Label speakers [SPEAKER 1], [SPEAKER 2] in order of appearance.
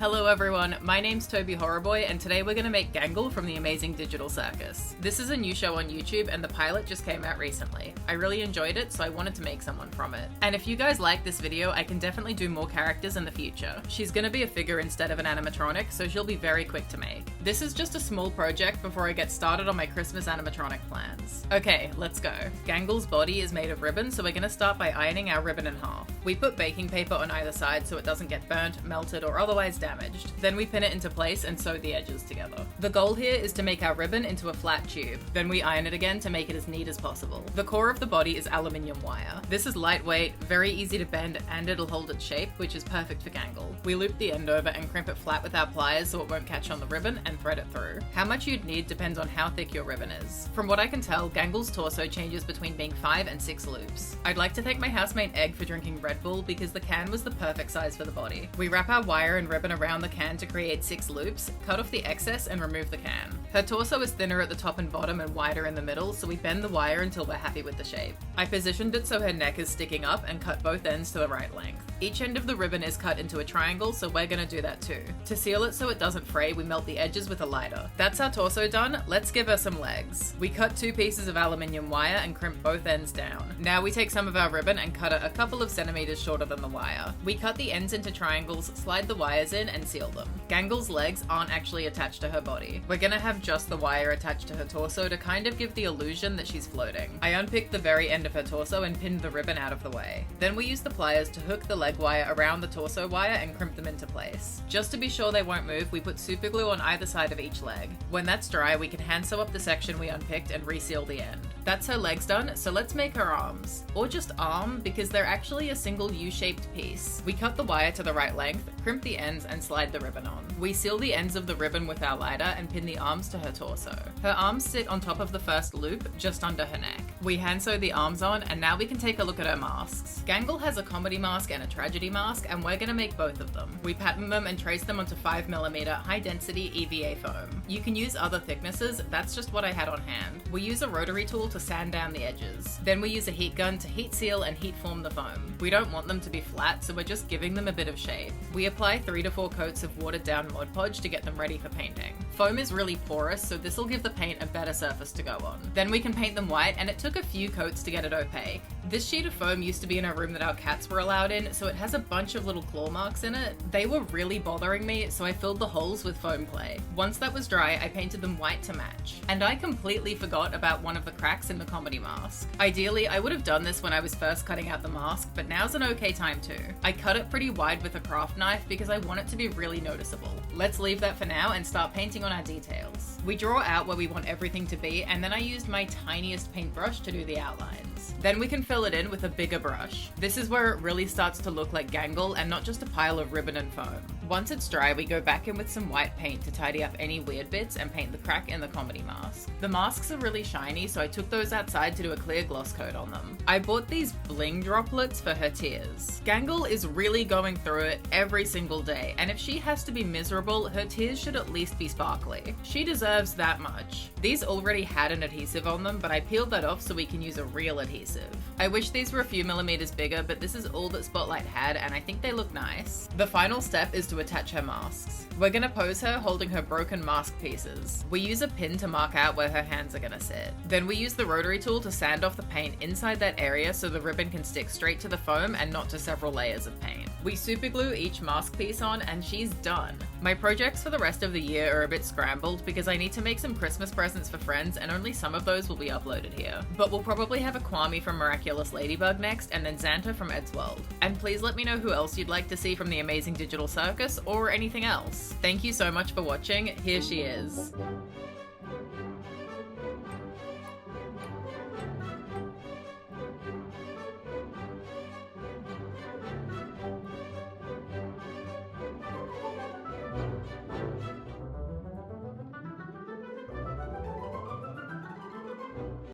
[SPEAKER 1] Hello everyone, my name's Toby Horrorboy, and today we're gonna make Gangle from the amazing digital Circus. This is a new show on YouTube and the pilot just came out recently. I really enjoyed it, so I wanted to make someone from it. And if you guys like this video, I can definitely do more characters in the future. She's gonna be a figure instead of an animatronic, so she'll be very quick to make. This is just a small project before I get started on my Christmas animatronic plans. Okay, let's go. Gangle's body is made of ribbon, so we're gonna start by ironing our ribbon in half. We put baking paper on either side so it doesn't get burnt, melted, or otherwise damaged. Then we pin it into place and sew the edges together. The goal here is to make our ribbon into a flat tube. Then we iron it again to make it as neat as possible. The core of the body is aluminium wire. This is lightweight, very easy to bend, and it'll hold its shape, which is perfect for Gangle. We loop the end over and crimp it flat with our pliers so it won't catch on the ribbon and thread it through. How much you'd need depends on how thick your ribbon is. From what I can tell, Gangle's torso changes between being 5 and 6 loops. I'd like to thank my housemate Egg for drinking Red Bull because the can was the perfect size for the body. We wrap our wire and ribbon around the can to create 6 loops, cut off the excess and remove the can. Her torso is thinner at the top and bottom and wider in the middle, so we bend the wire until we're happy with the shape. I positioned it so her neck is sticking up and cut both ends to the right length. Each end of the ribbon is cut into a triangle, so we're gonna do that too. To seal it so it doesn't fray, we melt the edges with a lighter. That's our torso done, let's give her some legs. We cut 2 pieces of aluminium wire and crimp both ends down. Now we take some of our ribbon and cut it a couple of centimeters shorter than the wire. We cut the ends into triangles, slide the wires in, and seal them. Gangle's legs aren't actually attached to her body. We're gonna have just the wire attached to her torso to kind of give the illusion that she's floating. I unpicked the very end of her torso and pinned the ribbon out of the way. Then we use the pliers to hook the leg wire around the torso wire and crimp them into place. Just to be sure they won't move, we put super glue on either side of each leg. When that's dry, we can hand sew up the section we unpicked and reseal the end. That's her legs done, so let's make her arms. Or just arm, because they're actually a single U-shaped piece. We cut the wire to the right length, crimp the ends, and slide the ribbon on. We seal the ends of the ribbon with our lighter and pin the arms to her torso. Her arms sit on top of the first loop, just under her neck. We hand sew the arms on, and now we can take a look at her masks. Gangle has a comedy mask and a tragedy mask, and we're gonna make both of them. We pattern them and trace them onto 5mm high-density EVA foam. You can use other thicknesses, that's just what I had on hand. We use a rotary tool to sand down the edges. Then we use a heat gun to heat seal and heat form the foam. We don't want them to be flat, so we're just giving them a bit of shape. We apply 3 to 4 coats of watered down Mod Podge to get them ready for painting. Foam is really porous, so this will give the paint a better surface to go on. Then we can paint them white, and it took a few coats to get it opaque. This sheet of foam used to be in a room that our cats were allowed in, so it has a bunch of little claw marks in it. They were really bothering me, so I filled the holes with foam clay. Once that was dry, I painted them white to match. And I completely forgot about one of the cracks in the comedy mask. Ideally, I would have done this when I was first cutting out the mask, but now's an okay time too. I cut it pretty wide with a craft knife because I want it to be really noticeable. Let's leave that for now and start painting on our details. We draw out where we want everything to be, and then I used my tiniest paintbrush to do the outlines. Then we can fill it in with a bigger brush. This is where it really starts to look like Gangle and not just a pile of ribbon and foam. Once it's dry, we go back in with some white paint to tidy up any weird bits and paint the crack in the comedy mask. The masks are really shiny, so I took those outside to do a clear gloss coat on them. I bought these bling droplets for her tears. Gangle is really going through it every single day, and if she has to be miserable, her tears should at least be sparkly. She deserves that much. These already had an adhesive on them, but I peeled that off so we can use a real adhesive. I wish these were a few millimeters bigger, but this is all that Spotlight had, and I think they look nice. The final step is to attach her masks. We're gonna pose her holding her broken mask pieces. We use a pin to mark out where her hands are gonna sit. Then we use the rotary tool to sand off the paint inside that area so the ribbon can stick straight to the foam and not to several layers of paint. We super glue each mask piece on and she's done. My projects for the rest of the year are a bit scrambled because I need to make some Christmas presents for friends and only some of those will be uploaded here. But we'll probably have a Kwame from Miraculous Ladybug next and then Xanta from Ed's World. And please let me know who else you'd like to see from the amazing digital circus or anything else. Thank you so much for watching. Here she is.